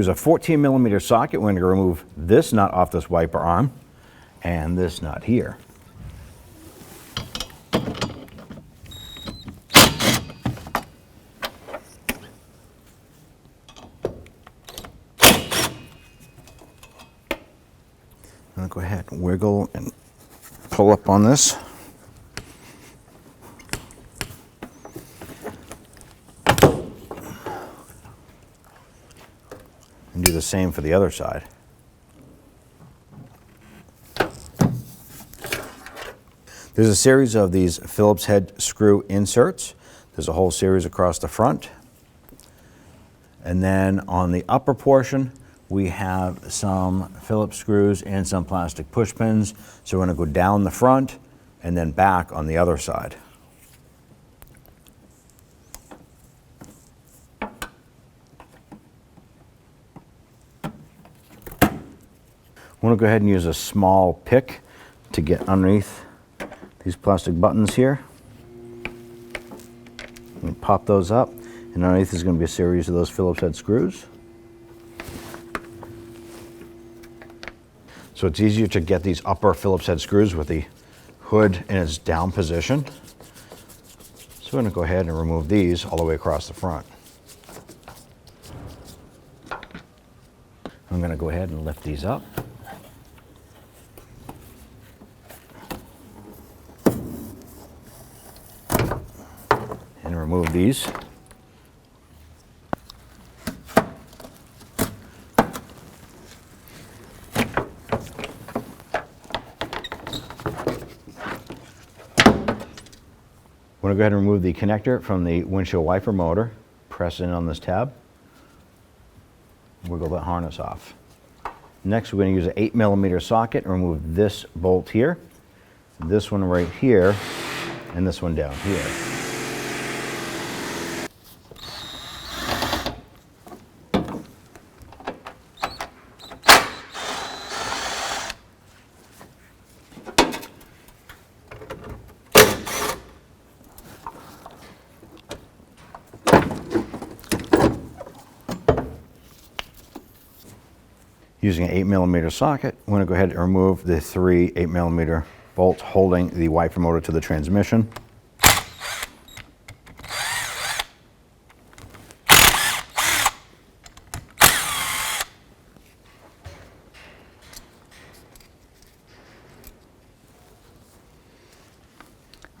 use a 14mm socket. We're going to remove this nut off this wiper arm and this nut here. I'm going to go ahead and wiggle and pull up on this. And do the same for the other side. There's a series of these Phillips head screw inserts. There's a whole series across the front. And then on the upper portion, we have some Phillips screws and some plastic push pins. So we're going to go down the front and then back on the other side. I want to go ahead and use a small pick to get underneath these plastic buttons here. And pop those up, and underneath is going to be a series of those Phillips head screws. So it's easier to get these upper Phillips head screws with the hood in its down position. So we're going to go ahead and remove these all the way across the front. I'm going to go ahead and lift these up. And remove these. I'm going to go ahead and remove the connector from the windshield wiper motor. Press in on this tab. Wiggle that harness off. Next, we're going to use an 8mm socket and remove this bolt here, this one right here, and this one down here. Using an 8mm socket, I'm going to go ahead and remove the 3 8mm bolts holding the wiper motor to the transmission.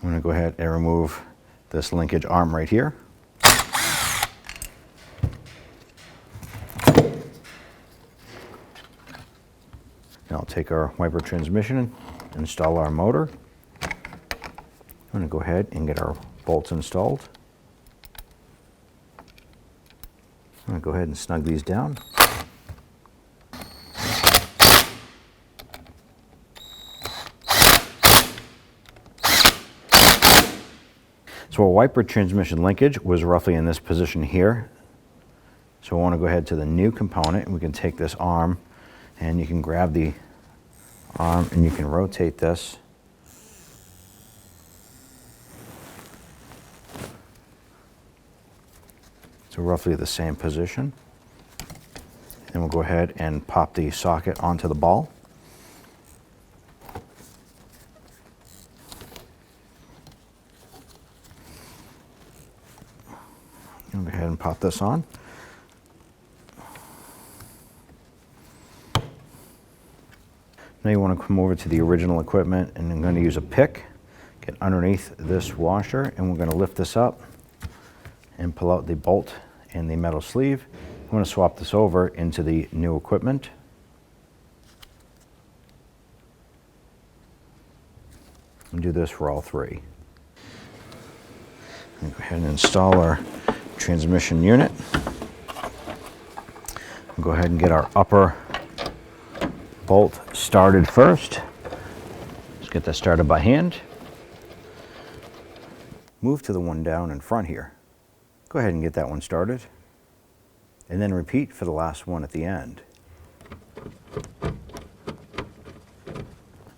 I'm going to go ahead and remove this linkage arm right here. Now I'll take our wiper transmission and install our motor. I'm going to go ahead and get our bolts installed. I'm going to go ahead and snug these down. So our wiper transmission linkage was roughly in this position here. So I want to go ahead to the new component, and we can take this arm and you can grab the arm and you can rotate this. So roughly the same position. And we'll go ahead and pop the socket onto the ball. And go ahead and pop this on. Now you want to come over to the original equipment, and I'm going to use a pick, get underneath this washer, and we're going to lift this up and pull out the bolt and the metal sleeve. I'm going to swap this over into the new equipment. And do this for all three. And go ahead and install our transmission unit. We'll go ahead and get our upper bolt started first. Let's get that started by hand. Move to the one down in front here. Go ahead and get that one started. And then repeat for the last one at the end. Go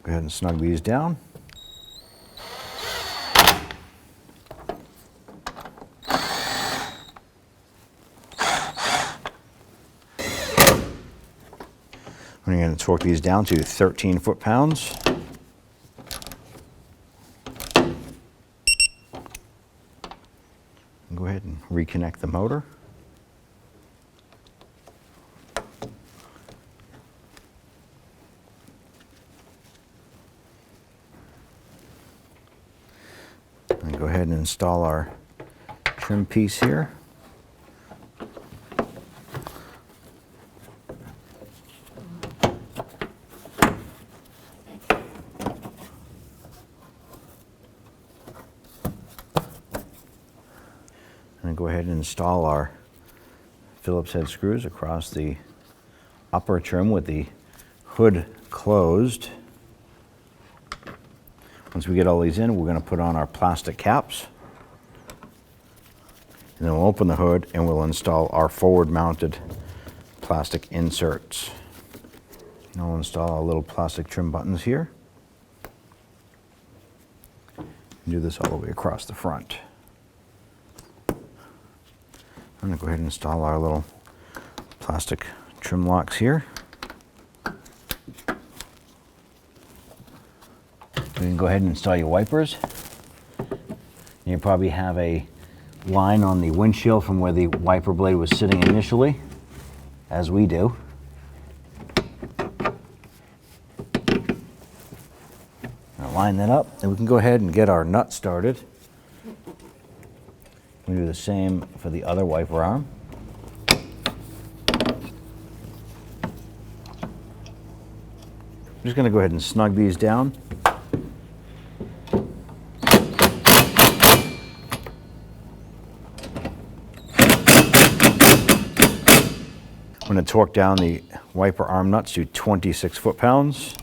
ahead and snug these down. to torque these down to 13 foot-pounds. Go ahead and reconnect the motor. And go ahead and install our trim piece here. And go ahead and install our Phillips head screws across the upper trim with the hood closed. Once we get all these in, we're going to put on our plastic caps. And then we'll open the hood and we'll install our forward-mounted plastic inserts. And we'll install our little plastic trim buttons here. And do this all the way across the front. I'm going to go ahead and install our little plastic trim locks here. You can go ahead and install your wipers. You probably have a line on the windshield from where the wiper blade was sitting initially, as we do. Now line that up, and we can go ahead and get our nut started. We do the same for the other wiper arm. I'm just going to go ahead and snug these down. I'm going to torque down the wiper arm nuts to 26 foot-pounds.